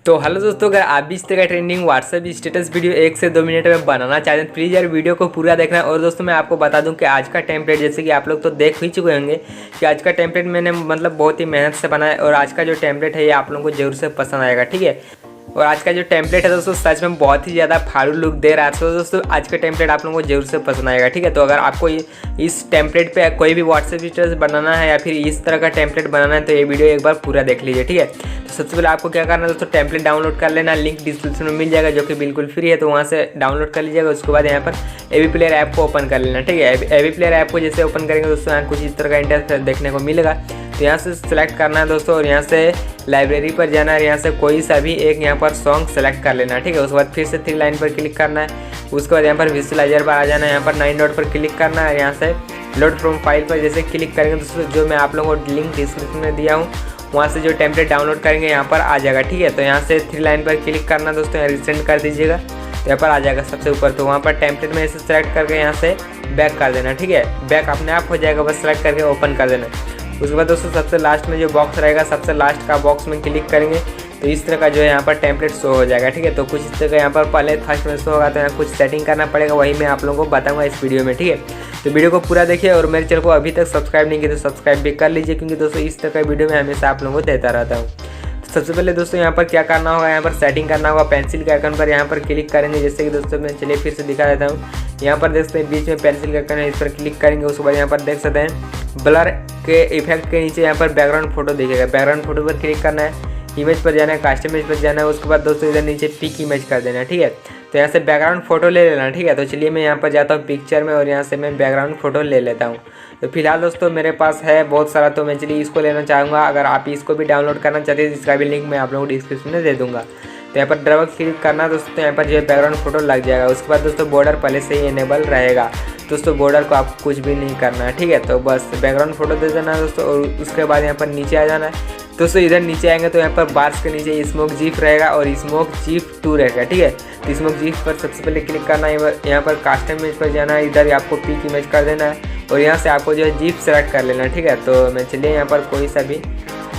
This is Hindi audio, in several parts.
तो हेलो दोस्तों, अगर आप भी इस तरह का ट्रेंडिंग व्हाट्सएप स्टेटस वीडियो 1 से 2 मिनट में बनाना चाहते हैं तो प्लीज़ यार वीडियो को पूरा देखना है। और दोस्तों मैं आपको बता दूं कि आज का टेम्पलेट, जैसे कि आप लोग तो देख ही चुके होंगे कि आज का टेम्पलेट मैंने मतलब बहुत ही मेहनत से बनाया और आज का जो टेम्पलेट है ये आप लोगों को जरूर से पसंद आएगा, ठीक है। और आज का जो टेम्पलेट है दोस्तों सच में बहुत ही ज़्यादा फाड़ू लुक दे रहा है। तो दोस्तों आज का टेम्पलेट आप लोगों को जरूर से पसंद आएगा, ठीक है। तो अगर आपको इस टेम्पलेट पे कोई भी व्हाट्सएप स्टेटस बनाना है या फिर इस तरह का टेम्पलेट बनाना है तो ये वीडियो एक बार पूरा देख लीजिए, ठीक है। तो सबसे पहले आपको क्या करना है दोस्तों, टेम्पलेट डाउनलोड कर लेना, लिंक डिस्क्रिप्शन में मिल जाएगा जो कि बिल्कुल फ्री है, तो वहाँ से डाउनलोड कर लीजिएगा। उसके बाद यहाँ पर एवी प्लेयर ऐप को ओपन कर लेना, ठीक है। एवी प्लेयर ऐप को जैसे ओपन करेंगे दोस्तों यहाँ कुछ इस तरह का इंटरफेस देखने को मिलेगा। तो यहाँ से सिलेक्ट करना है दोस्तों और यहाँ से लाइब्रेरी पर जाना है, यहाँ से कोई सा भी एक यहाँ पर सॉन्ग सेलेक्ट कर लेना, ठीक है। उसके बाद फिर से 3 लाइन पर क्लिक करना है। उसके बाद यहाँ पर विजुअलाइजर पर आ जाना है, यहाँ पर 9 डॉट पर क्लिक करना है। यहाँ से लोड फ्रॉम फाइल पर जैसे क्लिक करेंगे दोस्तों, जो मैं आप लोगों को लिंक डिस्क्रिप्शन में दिया हूँ वहाँ से जो टेम्पलेट डाउनलोड करेंगे यहाँ पर आ जाएगा, ठीक है। तो यहाँ से 3 लाइन पर क्लिक करना दोस्तों, यहाँ रिसेंड कर दीजिएगा तो यहाँ पर आ जाएगा सबसे ऊपर। तो वहाँ पर टेम्पलेट में ऐसे सेलेक्ट करके यहाँ से बैक कर देना, ठीक है। बैक अपने आप हो जाएगा, बस सेलेक्ट करके ओपन कर देना। उसके बाद दोस्तों सबसे लास्ट में जो बॉक्स रहेगा, सबसे लास्ट का बॉक्स में क्लिक करेंगे तो इस तरह का जो है यहाँ पर टेम्पलेट शो हो जाएगा, ठीक है। तो कुछ इस तरह का यहाँ पर पहले फर्स्ट में शो होगा, तो यहाँ कुछ सेटिंग करना पड़ेगा, वही मैं आप लोगों को बताऊंगा इस वीडियो में, ठीक है। तो वीडियो को पूरा देखिए और मेरे चैनल को अभी तक सब्सक्राइब नहीं किया तो सब्सक्राइब भी कर लीजिए, क्योंकि दोस्तों इस तरह का वीडियो मैं हमेशा आप लोगों को देता रहता हूँ। तो सबसे पहले दोस्तों यहाँ पर क्या करना होगा, यहाँ पर सेटिंग करना होगा। पेंसिल के आइकन पर यहाँ पर क्लिक करेंगे, जैसे कि दोस्तों मैं चलिए फिर से दिखा देता हूँ। यहाँ पर देख सकते हैं बीच में पेंसिल का आइकन है, इस पर क्लिक करेंगे। उसके बाद यहाँ पर देख सकते हैं ब्लर के इफेक्ट के नीचे यहाँ पर बैकग्राउंड फोटो दिखेगा, बैकग्राउंड फोटो पर क्लिक करना है। इमेज पर जाना है, कास्टम इमेज पर जाना है। उसके बाद दोस्तों इधर नीचे पिक इमेज कर देना है, ठीक है। तो यहाँ से बैकग्राउंड फोटो ले लेना, ठीक है। तो चलिए मैं यहाँ पर जाता हूँ पिक्चर में और यहाँ से मैं बैकग्राउंड फोटो ले लेता हूँ। तो फिलहाल दोस्तों मेरे पास है बहुत सारा, तो मैं चलिए इसको लेना चाहूँगा। अगर आप इसको भी डाउनलोड करना चाहते हैं इसका भी लिंक मैं आप लोगों को डिस्क्रिप्शन में दे दूँगा। तो यहाँ पर डबल क्लिक करना दोस्तों, यहाँ पर जो है बैकग्राउंड फोटो लग जाएगा। उसके बाद दोस्तों बॉर्डर पहले से ही इनेबल रहेगा, दोस्तों बॉर्डर को आपको कुछ भी नहीं करना है, ठीक है। तो बस बैकग्राउंड फोटो दे देना दोस्तों और उसके बाद यहाँ पर नीचे आ जाना है दोस्तों। इधर नीचे आएंगे तो यहाँ पर बार्स के नीचे स्मोक जीप रहेगा और स्मोक जीप 2 रहेगा, ठीक है। तो स्मोक जीप पर सबसे पहले क्लिक करना है, यहाँ पर कास्टम इमेज पर जाना है, इधर आपको पिक इमेज कर देना है और यहाँ से आपको जो है जीप सेलेक्ट कर लेना, ठीक है। तो मैं चलिए यहाँ पर कोई सा भी,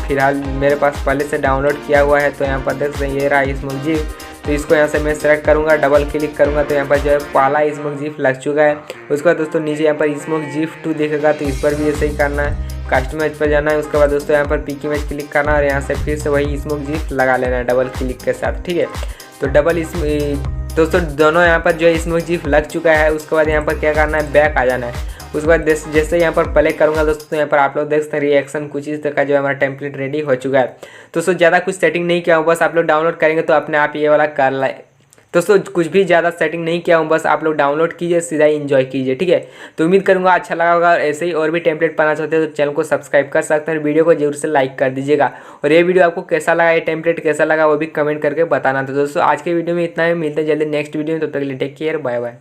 फिलहाल मेरे पास पहले से डाउनलोड किया हुआ है, तो यहाँ पर देख सकते हैं ये रहा स्मोक जीप। तो इसको यहाँ से मैं सेलेक्ट करूँगा, डबल क्लिक करूँगा तो यहाँ पर जो है पहला स्मोक जीप लग चुका है। उसके बाद दोस्तों नीचे यहाँ पर स्मोक जीप 2 दिखेगा, तो इस पर भी ऐसे ही करना है, कास्टम इमेज पर जाना है। उसके बाद दोस्तों यहाँ पर पिक इमेज क्लिक करना है और यहाँ से फिर से वही स्मोक जीप लगा लेना है डबल क्लिक के साथ, ठीक है। तो डबल दोस्तों दोनों यहाँ पर जो है स्मोक जीप लग चुका है। उसके बाद यहाँ पर क्या करना है, बैक आ जाना है। उसके बाद जैसे यहाँ पर प्ले करूँगा दोस्तों, तो यहाँ पर आप लोग देख सकते हैं रिएक्शन कुछ इस तरह का जो हमारा टेम्पलेट रेडी हो चुका है। दोस्तों ज़्यादा कुछ सेटिंग नहीं किया हूँ, बस आप लोग डाउनलोड करेंगे तो अपने आप ये वाला कर लाए दोस्तों। कुछ भी ज़्यादा सेटिंग नहीं किया हूँ, बस आप लोग डाउनलोड कीजिए, सीधा एंजॉय कीजिए, ठीक है। तो उम्मीद करूँगा अच्छा लगा होगा। ऐसे ही और भी टेम्पलेट पाना चाहते हैं तो चैनल को सब्सक्राइब कर सकते हैं, वीडियो को जरूर से लाइक कर दीजिएगा। और ये वीडियो आपको कैसा लगा, ये टेम्पलेट कैसा लगा वो भी कमेंट करके बताना। तो दोस्तों आज के वीडियो में इतना ही, मिलते हैं जल्दी नेक्स्ट वीडियो में, तब तक के लिए टेक केयर, बाय बाय।